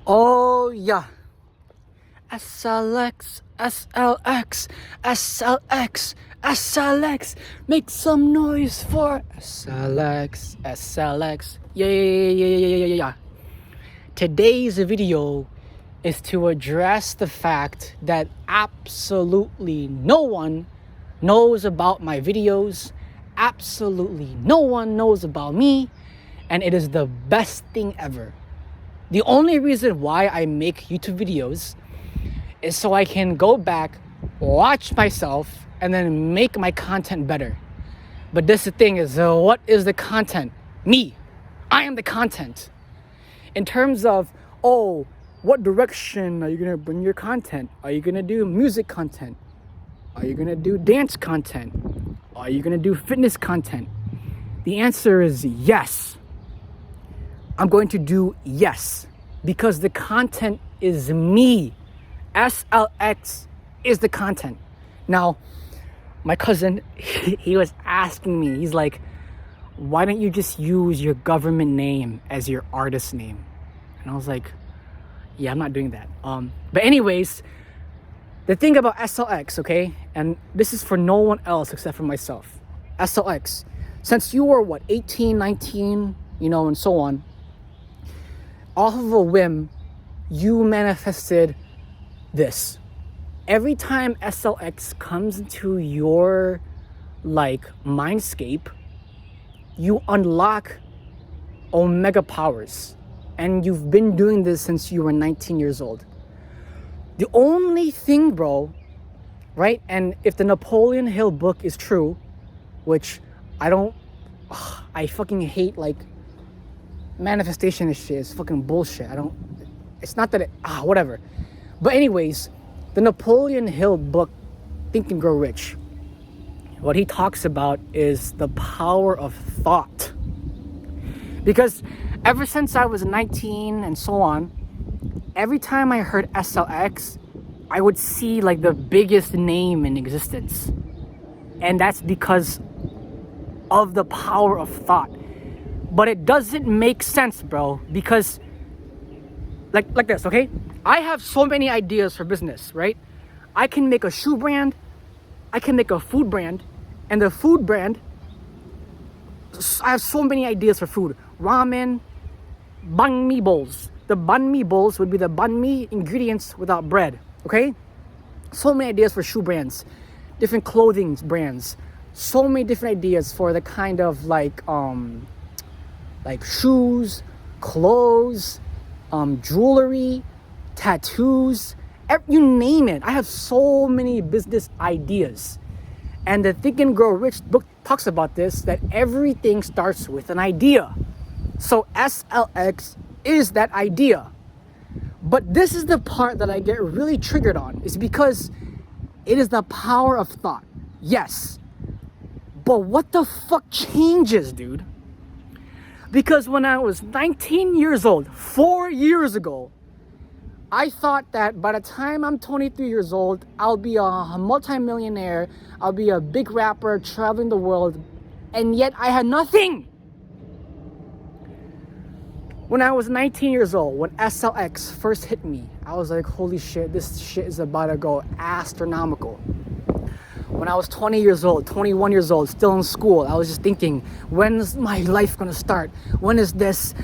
Oh yeah. SLX, SLX, SLX, SLX. Make some noise for SLX, SLX. Yeah. Today's video is to address the fact that absolutely no one knows about my videos. Absolutely no one knows about me. And it is the best thing ever. The only reason why I make YouTube videos is so I can go back, watch myself, and then make my content better. But this the thing is, what is the content? Me. I am the content. In terms of, what direction are you gonna bring your content? Are you gonna do music content? Are you gonna do dance content? Are you gonna do fitness content? The answer is yes. I'm going to do yes, because the content is me. SLX is the content. Now, my cousin, he was asking me, he's like, why don't you just use your government name as your artist name? And I was like, yeah, I'm not doing that. But anyways, the thing about SLX, okay, and this is for no one else except for myself. SLX, since you were 18, 19, and so on, off of a whim, you manifested this. Every time SLX comes into your mindscape, you unlock omega powers. And you've been doing this since you were 19 years old. The only thing, bro, right? And if the Napoleon Hill book is true, which I fucking hate manifestation and shit is fucking bullshit. It's not that whatever. But anyways, the Napoleon Hill book, Think and Grow Rich, what he talks about is the power of thought. Because ever since I was 19 and so on, every time I heard SLX, I would see the biggest name in existence. And that's because of the power of thought. But it doesn't make sense, bro, because like this, okay? I have so many ideas for business, right? I can make a shoe brand, I can make a food brand, and the food brand, I have so many ideas for food. Ramen, banh mi bowls. The banh mi bowls would be the banh mi ingredients without bread, okay? So many ideas for shoe brands, different clothing brands, so many different ideas for the kind of shoes, clothes, jewelry, tattoos, you name it. I have so many business ideas. And the Think and Grow Rich book talks about this, that everything starts with an idea. So SLX is that idea. But this is the part that I get really triggered on, is because it is the power of thought. Yes. But what the fuck changes, dude? Because when I was 19 years old, 4 years ago, I thought that by the time I'm 23 years old, I'll be a multimillionaire, I'll be a big rapper traveling the world, and yet I had nothing. When I was 19 years old, when SLX first hit me, I was like, holy shit, this shit is about to go astronomical. When I was 20 years old, 21 years old, still in school, I was just thinking, when is my life gonna start? When is this,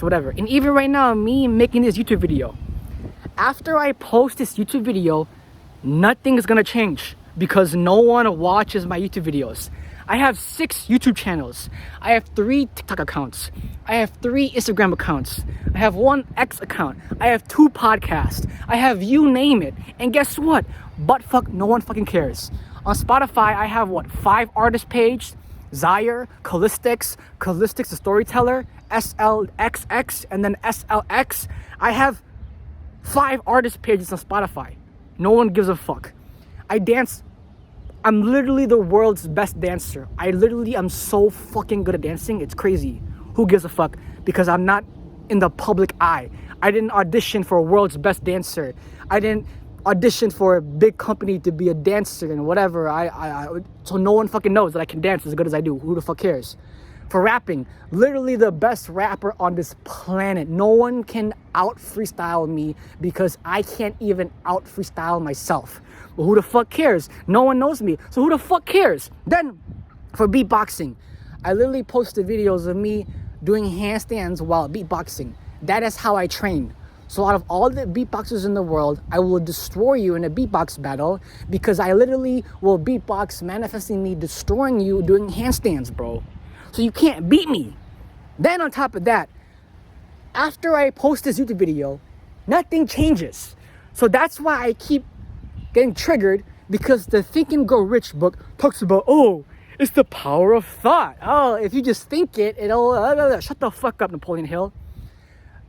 whatever. And even right now, me making this YouTube video, after I post this YouTube video, nothing is gonna change because no one watches my YouTube videos. I have 6 YouTube channels. I have 3 TikTok accounts. I have 3 Instagram accounts. I have 1 X account. I have 2 podcasts. I have you name it. And guess what? Buttfuck, no one fucking cares. On Spotify, I have 5 artist pages, Zaire, Callistix the Storyteller, SLXX, and then SLX. I have 5 artist pages on Spotify. No one gives a fuck. I dance. I'm literally the world's best dancer. I'm so fucking good at dancing. It's crazy. Who gives a fuck? Because I'm not in the public eye. I didn't audition for world's best dancer. I didn't audition for a big company to be a dancer and whatever. So no one fucking knows that I can dance as good as I do. Who the fuck cares? for rapping. Literally the best rapper on this planet. No one can out freestyle me because I can't even out freestyle myself. But who the fuck cares? No one knows me. So who the fuck cares? Then for beatboxing, I literally posted videos of me doing handstands while beatboxing. That is how I train. So out of all the beatboxers in the world, I will destroy you in a beatbox battle because I literally will beatbox manifesting me destroying you doing handstands, bro. So you can't beat me. Then on top of that, after I post this YouTube video, nothing changes. So that's why I keep getting triggered, because the Think and Grow Rich book talks about, oh, it's the power of thought. Oh, if you just think it, it'll shut the fuck up, Napoleon Hill.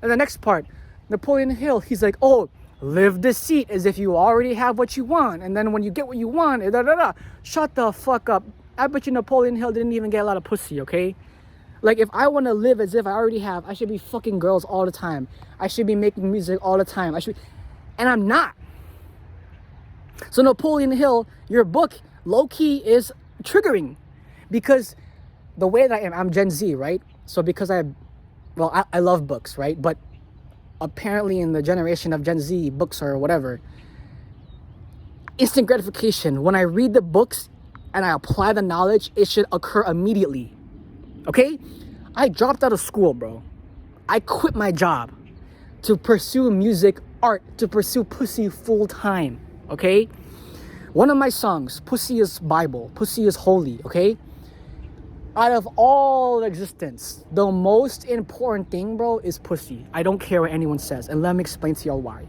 And the next part, Napoleon Hill, he's like, oh, live deceit as if you already have what you want. And then when you get what you want, shut the fuck up. I bet you Napoleon Hill didn't even get a lot of pussy, okay? Like, if I want to live as if I already have, I should be fucking girls all the time. I should be making music all the time. And I'm not. So Napoleon Hill, your book, low-key, is triggering. Because the way that I am, I'm Gen Z, right? So because I love books, right? But apparently in the generation of Gen Z, books or whatever, instant gratification. When I read the books and I apply the knowledge, it should occur immediately. Okay? I dropped out of school, bro. I quit my job to pursue music, art, to pursue pussy full time. Okay? One of my songs, Pussy is Bible, Pussy is Holy, okay? Out of all existence, the most important thing, bro, is pussy. I don't care what anyone says. And let me explain to y'all why.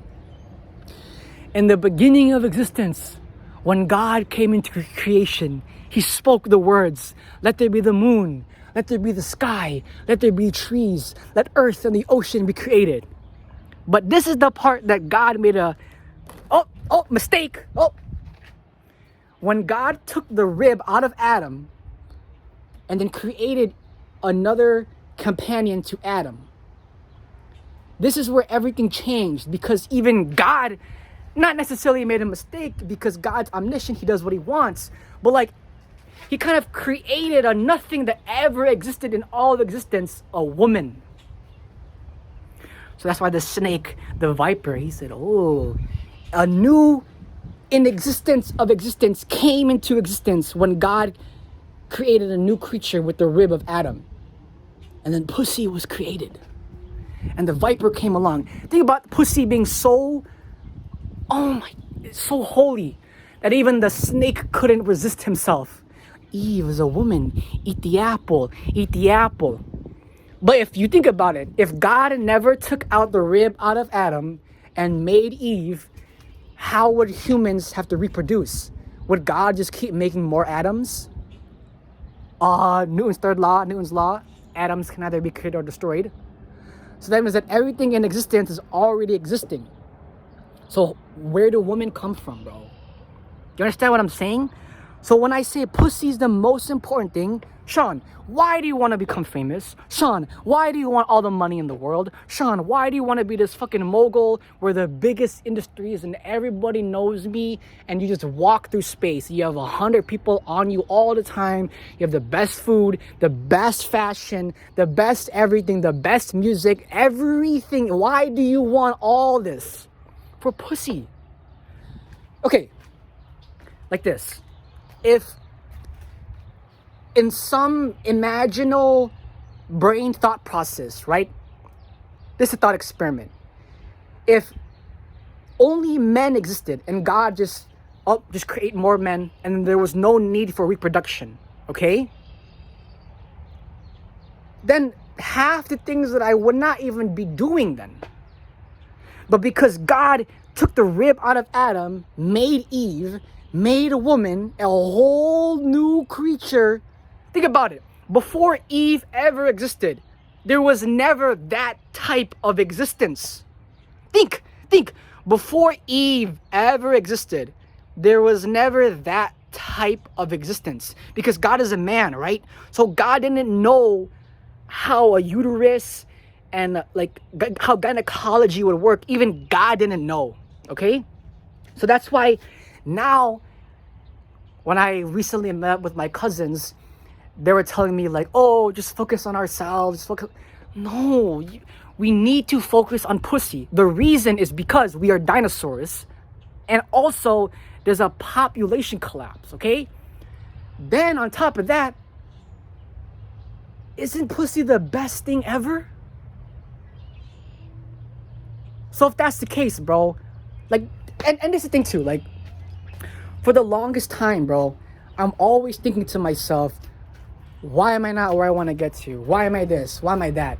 In the beginning of existence, when God came into creation, he spoke the words, let there be the moon, let there be the sky, let there be trees, let earth and the ocean be created. But this is the part that God made mistake. When God took the rib out of Adam and then created another companion to Adam, this is where everything changed, because even God not necessarily made a mistake, because God's omniscient, he does what he wants, but like he kind of created a nothing that ever existed in all of existence, a woman. So that's why the snake, the viper, he said, oh, a new in existence of existence came into existence when God created a new creature with the rib of Adam. And then pussy was created. And the viper came along. Think about pussy being so holy that even the snake couldn't resist himself. Eve is a woman. Eat the apple. Eat the apple. But if you think about it, if God never took out the rib out of Adam and made Eve, how would humans have to reproduce? Would God just keep making more Adams? Newton's third law, Newton's law, atoms can either be created or destroyed. So that means that everything in existence is already existing. So where do women come from, bro? You understand what I'm saying? So when I say pussy is the most important thing, Sean, why do you want to become famous? Sean, why do you want all the money in the world? Sean, why do you want to be this fucking mogul where the biggest industries and everybody knows me and you just walk through space? You have 100 people on you all the time. You have the best food, the best fashion, the best everything, the best music, everything. Why do you want all this? For pussy. Okay, like this. If in some imaginal brain thought process, right? This is a thought experiment. If only men existed and God just create more men and there was no need for reproduction, okay? Then half the things that I would not even be doing then. But because God took the rib out of Adam, made Eve, made a woman, a whole new creature. Think about it. Before Eve ever existed, there was never that type of existence. Think. Before Eve ever existed, there was never that type of existence. Because God is a man, right? So God didn't know how a uterus and like how gynecology would work. Even God didn't know, okay? So that's why now, when I recently met with my cousins, they were telling me like, oh, just focus on ourselves. Focus. No, we need to focus on pussy. The reason is because we are dinosaurs, and also there's a population collapse, okay? Then on top of that, isn't pussy the best thing ever? So if that's the case, bro, like, and this is the thing too, like, for the longest time, bro, I'm always thinking to myself, why am I not where I want to get to? Why am I this? Why am I that?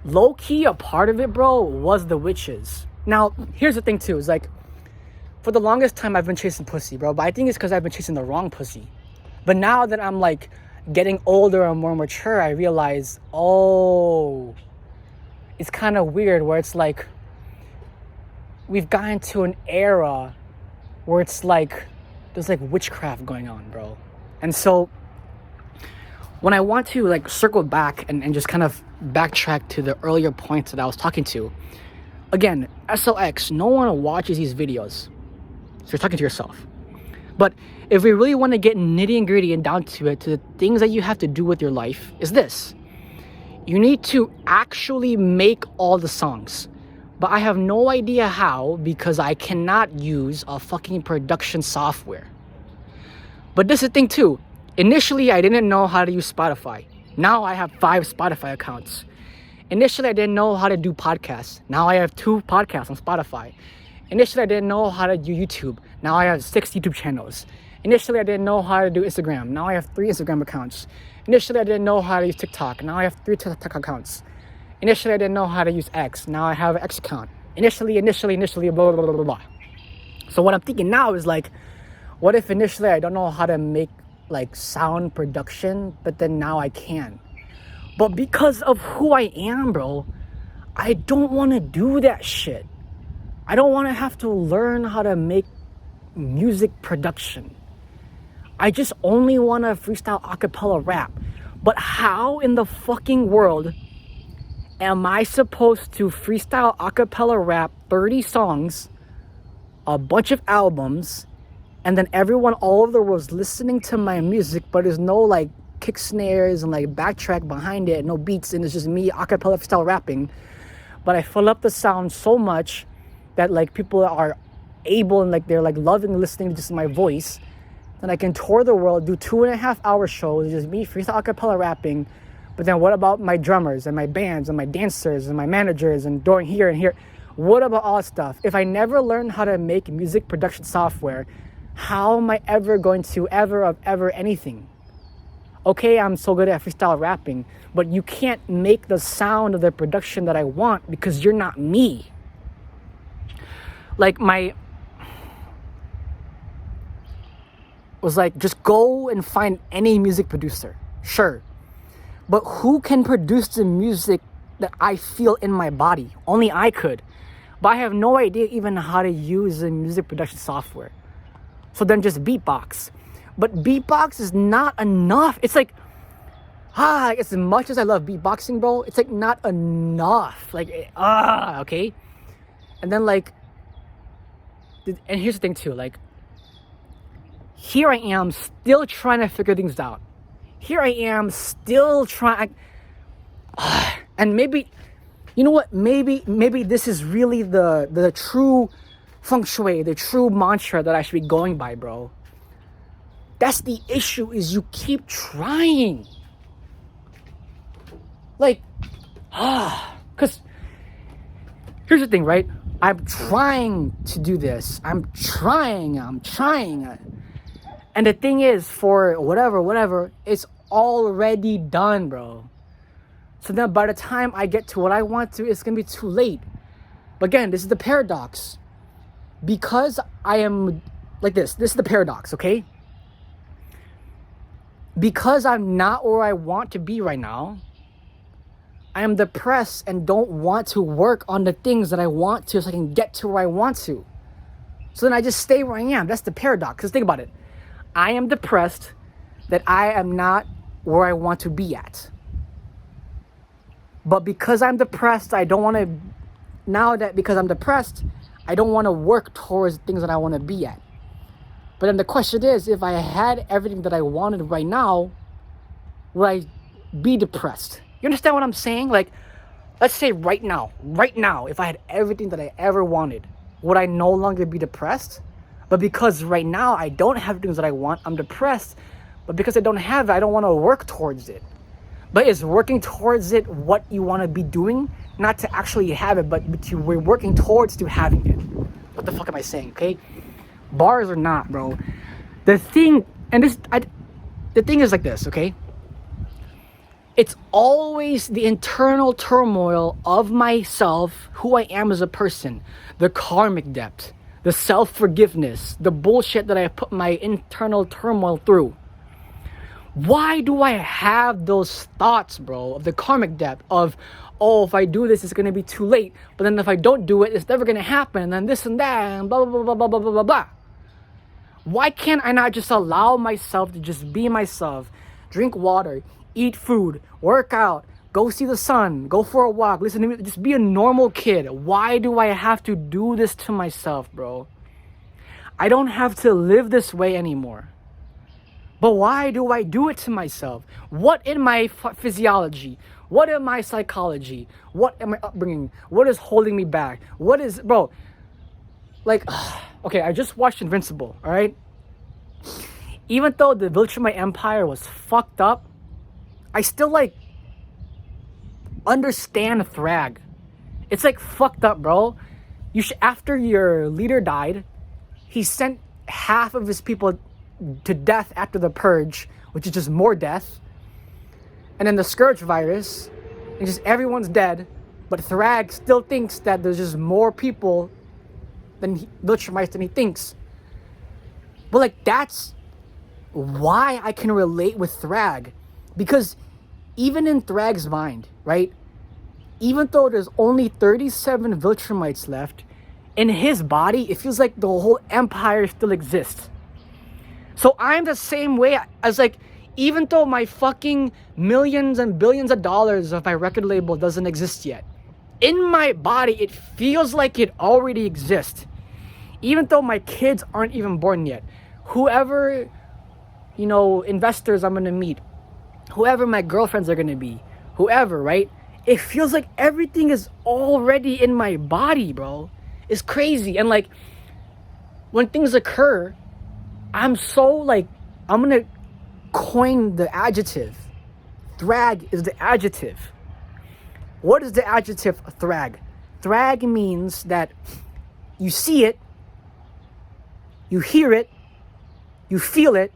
Low-key, a part of it, bro, was the witches. Now, here's the thing too, is like, for the longest time, I've been chasing pussy, bro, but I think it's because I've been chasing the wrong pussy. But now that I'm, like, getting older and more mature, I realize, oh, it's kind of weird where it's like, we've gotten to an era where it's like, there's like witchcraft going on, bro. And so when I want to like circle back and just kind of backtrack to the earlier points that I was talking to, again, SLX, no one watches these videos. So you're talking to yourself. But if we really want to get nitty and gritty and down to it, to the things that you have to do with your life, is this. You need to actually make all the songs. But I have no idea how, because I cannot use a fucking production software. But this is the thing too. Initially, I didn't know how to use Spotify. Now I have 5 Spotify accounts. Initially, I didn't know how to do podcasts. Now I have 2 podcasts on Spotify. Initially, I didn't know how to do YouTube. Now I have 6 YouTube channels. Initially, I didn't know how to do Instagram. Now I have 3 Instagram accounts. Initially, I didn't know how to use TikTok. Now I have 3 TikTok accounts. Initially, I didn't know how to use X. Now I have an X account. Initially, blah, blah, blah, blah, blah. So what I'm thinking now is like, what if initially I don't know how to make like sound production, but then now I can? But because of who I am, bro, I don't want to do that shit. I don't want to have to learn how to make music production. I just only want to freestyle acapella rap. But how in the fucking world am I supposed to freestyle acapella rap 30 songs, a bunch of albums, and then everyone all over the world is listening to my music, but there's no like kick snares and like backtrack behind it, no beats, and it's just me acapella freestyle rapping. But I fill up the sound so much that like people are able and like they're like loving listening to just my voice. Then I can tour the world, do 2.5-hour shows, just me freestyle acapella rapping. But then what about my drummers and my bands and my dancers and my managers and doing here and here? What about all that stuff? If I never learn how to make music production software, how am I ever going to ever anything? Okay, I'm so good at freestyle rapping, but you can't make the sound of the production that I want because you're not me. Like was like, just go and find any music producer. Sure. But who can produce the music that I feel in my body? Only I could. But I have no idea even how to use the music production software. So then just beatbox. But beatbox is not enough. It's like, as much as I love beatboxing, bro, it's like not enough. Like, okay? And then like, and here's the thing too, like, here I am still trying to figure things out. Here I am still trying, and maybe, you know what, maybe this is really the true feng shui, the true mantra that I should be going by, bro. That's the issue, is you keep trying. Like, because here's the thing, right? I'm trying to do this. I'm trying. And the thing is, for whatever, it's already done, bro. So then by the time I get to what I want to, it's going to be too late. But again, this is the paradox. Because I am like this is the paradox, okay? Because I'm not where I want to be right now, I am depressed and don't want to work on the things that I want to so I can get to where I want to. So then I just stay where I am. That's the paradox. Because think about it. I am depressed that I am not where I want to be at. But because I'm depressed, I don't want to, because I'm depressed, I don't want to work towards things that I want to be at. But then the question is, if I had everything that I wanted right now, will I be depressed? You understand what I'm saying? Like, let's say right now, if I had everything that I ever wanted, would I no longer be depressed? But because right now I don't have things that I want, I'm depressed. But because I don't have it, I don't want to work towards it. But is working towards it what you want to be doing? Not to actually have it, but we're working towards to having it. What the fuck am I saying, okay? Bars or not, bro. The thing is like this, okay? It's always the internal turmoil of myself, who I am as a person, the karmic debt, the self-forgiveness, the bullshit that I put my internal turmoil through. Why do I have those thoughts, bro, of the karmic debt of, oh, if I do this, it's going to be too late. But then if I don't do it, it's never going to happen. And then this and that and blah, blah, blah, blah, blah, blah, blah, blah. Why can't I not just allow myself to just be myself, drink water, eat food, work out, go see the sun, go for a walk, listen to me, just be a normal kid? Why do I have to do this to myself, bro? I don't have to live this way anymore. But why do I do it to myself? What in my physiology? What in my psychology? What in my upbringing? What is holding me back? What is, bro, like, okay, I just watched Invincible, all right? Even though the Viltrumite Empire was fucked up, I still, like, understand Thrag. It's, like, fucked up, bro. After your leader died, he sent half of his people to death after the purge, which is just more death. And then the Scourge virus, and just everyone's dead. But Thrag still thinks that there's just more people than Viltrumites than he thinks. But like, that's why I can relate with Thrag. Because even in Thrag's mind, right? Even though there's only 37 Viltrumites left, in his body, it feels like the whole empire still exists. So I'm the same way as, like, even though my fucking millions and billions of dollars of my record label doesn't exist yet, in my body, it feels like it already exists. Even though my kids aren't even born yet. Whoever, you know, investors I'm going to meet, whoever my girlfriends are going to be, whoever, right? It feels like everything is already in my body, bro. It's crazy. And, like, when things occur, I'm so, like, I'm going to coin the adjective. Thrag is the adjective. What is the adjective thrag? Thrag means that you see it, you hear it, you feel it,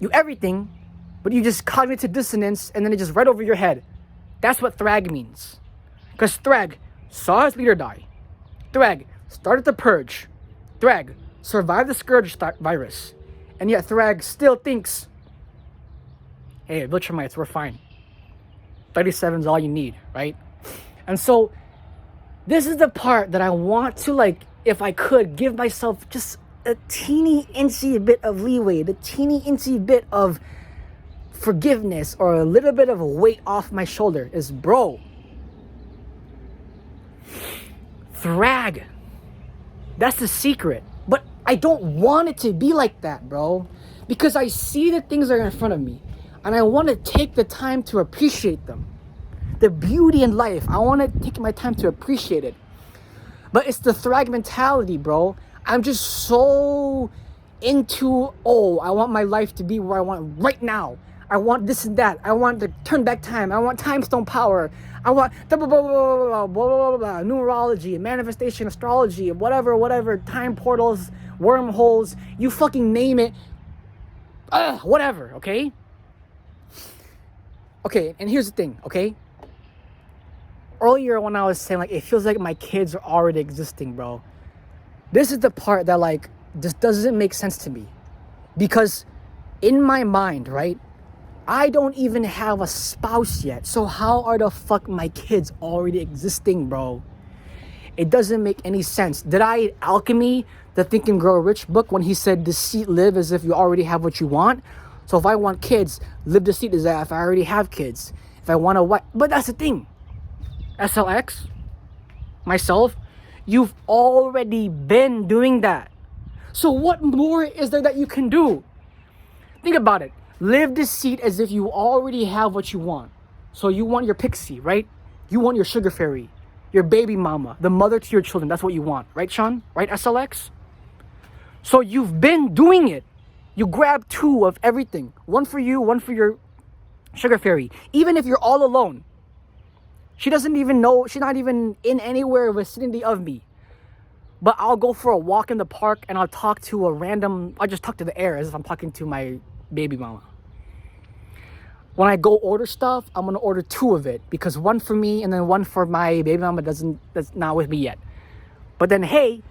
you everything, but you just cognitive dissonance and then it's just right over your head. That's what Thrag means. Because Thrag saw his leader die. Thrag started the purge. Thrag survived the Scourge virus. And yet Thrag still thinks, hey, Viltrumites, we're fine. 37 is all you need, right? And so this is the part that I want to, like, if I could, give myself just a teeny incy bit of leeway, the teeny incy bit of forgiveness or a little bit of a weight off my shoulder is, bro, Thrag. That's the secret. But I don't want it to be like that, bro. Because I see the things that are in front of me. And I want to take the time to appreciate them. The beauty in life. I want to take my time to appreciate it. But it's the Thrag mentality, bro. I'm just so into, oh, I want my life to be where I want right now. I want this and that. I want the turn back time. I want time stone power. I want blah, blah, blah, blah, blah, blah, blah, blah, numerology, manifestation, astrology, whatever, time portals, wormholes, you fucking name it. Whatever, okay? Okay, and here's the thing, okay? Earlier when I was saying, like, it feels like my kids are already existing, bro. This is the part that, like, just doesn't make sense to me. Because in my mind, right, I don't even have a spouse yet. So how are the fuck my kids already existing, bro? It doesn't make any sense. Did I alchemy the Think and Grow Rich book when he said deceit live as if you already have what you want? So if I want kids, live deceit as if I already have kids. If I want a wife, but that's the thing. SLX, myself, you've already been doing that. So what more is there that you can do? Think about it. Live deceit as if you already have what you want. So you want your pixie, right? You want your sugar fairy, your baby mama, the mother to your children. That's what you want, right, Sean? Right, SLX? So you've been doing it. You grab 2 of everything. One for you, one for your sugar fairy. Even if you're all alone. She doesn't even know, she's not even in anywhere vicinity of me. But I'll go for a walk in the park and I'll talk to I'll just talk to the air as if I'm talking to my baby mama. When I go order stuff, I'm gonna order 2 of it because one for me and then one for my baby mama that's not with me yet. But then, hey,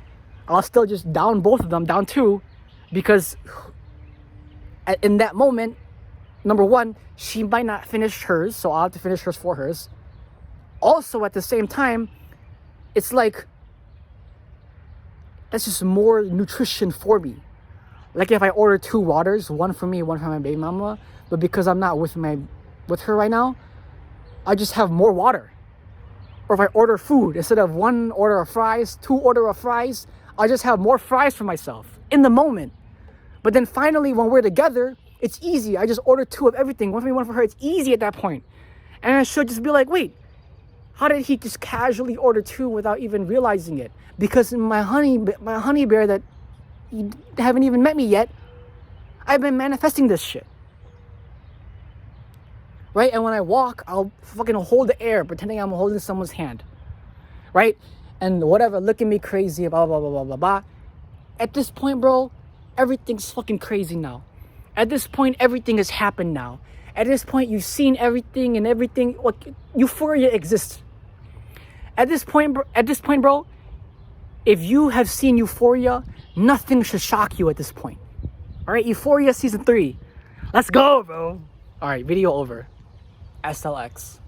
I'll still just down both of them, down 2, because in that moment, number 1, she might not finish hers, so I'll have to finish hers for hers. Also, at the same time, it's like, that's just more nutrition for me. Like if I order 2 waters, one for me, one for my baby mama, but because I'm not with her right now, I just have more water. Or if I order food, instead of 1 order of fries, 2 order of fries, I just have more fries for myself in the moment. But then finally, when we're together, it's easy. I just order 2 of everything, one for me, one for her. It's easy at that point. And I should just be like, wait, how did he just casually order 2 without even realizing it? Because my honey bear that you haven't even met me yet, I've been manifesting this shit. Right? And when I walk, I'll fucking hold the air, pretending I'm holding someone's hand. Right? And whatever, look at me crazy, blah, blah, blah, blah, blah, blah. At this point, bro, everything's fucking crazy now. At this point, everything has happened now. At this point, you've seen everything and everything. Like, euphoria exists. At this point, bro, if you have seen Euphoria, nothing should shock you at this point. All right, Euphoria season 3. Let's go, bro. All right, video over. SLX.